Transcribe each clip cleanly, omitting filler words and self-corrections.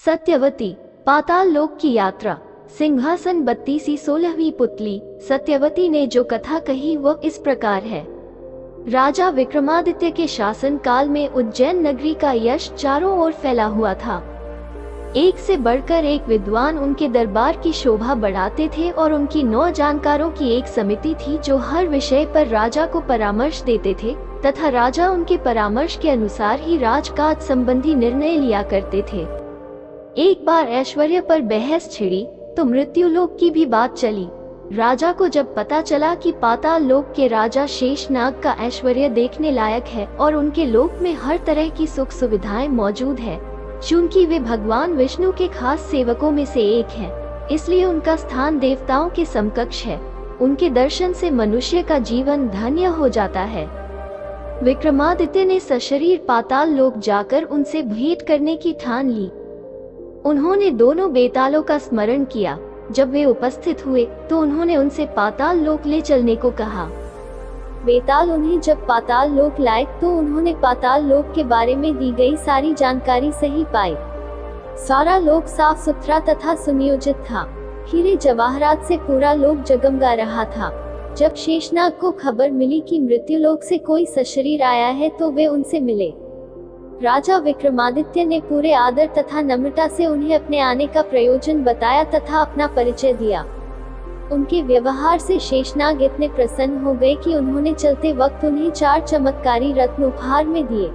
सत्यवती, पाताल लोक की यात्रा। सिंहासन बत्तीसी 16वीं पुतली सत्यवती ने जो कथा कही वह इस प्रकार है। राजा विक्रमादित्य के शासन काल में उज्जैन नगरी का यश चारों ओर फैला हुआ था। एक से बढ़कर एक विद्वान उनके दरबार की शोभा बढ़ाते थे और उनकी 9 जानकारों की एक समिति थी जो हर विषय पर राजा को परामर्श देते थे तथा राजा उनके परामर्श के अनुसार ही राजकाज संबंधी निर्णय लिया करते थे। एक बार ऐश्वर्य पर बहस छिड़ी तो मृत्युलोक की भी बात चली। राजा को जब पता चला कि पाताल लोक के राजा शेषनाग का ऐश्वर्य देखने लायक है और उनके लोक में हर तरह की सुख सुविधाएं मौजूद है, चूंकि वे भगवान विष्णु के खास सेवकों में से एक हैं, इसलिए उनका स्थान देवताओं के समकक्ष है। उनके दर्शन से मनुष्य का जीवन धन्य हो जाता है। विक्रमादित्य ने सशरीर पाताल लोक जाकर उनसे भेंट करने की ठान ली। उन्होंने दोनों बेतालों का स्मरण किया। जब वे उपस्थित हुए तो उन्होंने उनसे पाताल लोक ले चलने को कहा। बेताल उन्हें जब पाताल लोक लाए तो उन्होंने पाताल लोक के बारे में दी गई सारी जानकारी सही पाई। सारा लोक साफ सुथरा तथा सुनियोजित था। हीरे जवाहरात से पूरा लोक जगमगा रहा था। जब शेषनाग को खबर मिली कि मृत्युलोक से कोई सशरीर आया है तो वे उनसे मिले। राजा विक्रमादित्य ने पूरे आदर तथा नम्रता से उन्हें अपने आने का प्रयोजन बताया तथा अपना परिचय दिया। उनके व्यवहार से शेषनाग इतने प्रसन्न हो गए कि उन्होंने चलते वक्त उन्हें 4 चमत्कारी रत्न उपहार में दिए।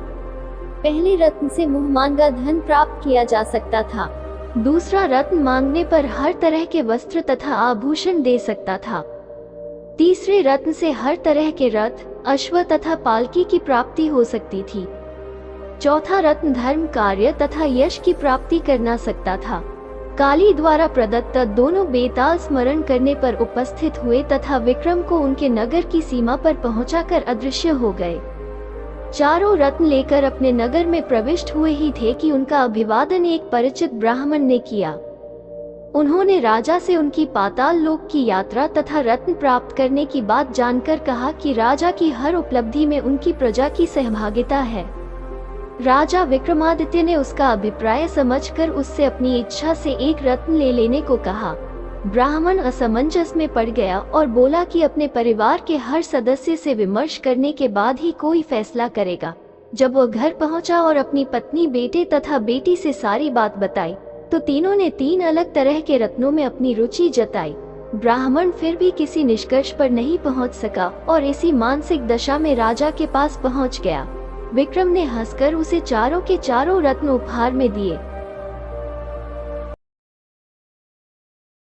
पहले रत्न से मुहमांगा धन प्राप्त किया जा सकता था। दूसरा रत्न मांगने पर हर तरह के वस्त्र तथा आभूषण दे सकता था। तीसरे रत्न से हर तरह के रथ, अश्व तथा पालकी की प्राप्ति हो सकती थी। चौथा रत्न धर्म कार्य तथा यश की प्राप्ति करना सकता था। काली द्वारा प्रदत्त दोनों बेताल स्मरण करने पर उपस्थित हुए तथा विक्रम को उनके नगर की सीमा पर पहुंचाकर अदृश्य हो गए। चारों रत्न लेकर अपने नगर में प्रविष्ट हुए ही थे कि उनका अभिवादन एक परिचित ब्राह्मण ने किया। उन्होंने राजा से उनकी पाताल लोक की यात्रा तथा रत्न प्राप्त करने की बात जानकर कहा कि राजा की हर उपलब्धि में उनकी प्रजा की सहभागिता है। राजा विक्रमादित्य ने उसका अभिप्राय समझकर उससे अपनी इच्छा से एक रत्न ले लेने को कहा। ब्राह्मण असमंजस में पड़ गया और बोला कि अपने परिवार के हर सदस्य से विमर्श करने के बाद ही कोई फैसला करेगा। जब वह घर पहुंचा और अपनी पत्नी, बेटे तथा बेटी से सारी बात बताई तो तीनों ने 3 अलग तरह के रत्नों में अपनी रुचि जताई। ब्राह्मण फिर भी किसी निष्कर्ष पर नहीं पहुंच सका और इसी मानसिक दशा में राजा के पास पहुंच गया। विक्रम ने हंसकर उसे चारों के चारों रत्न उपहार में दिए।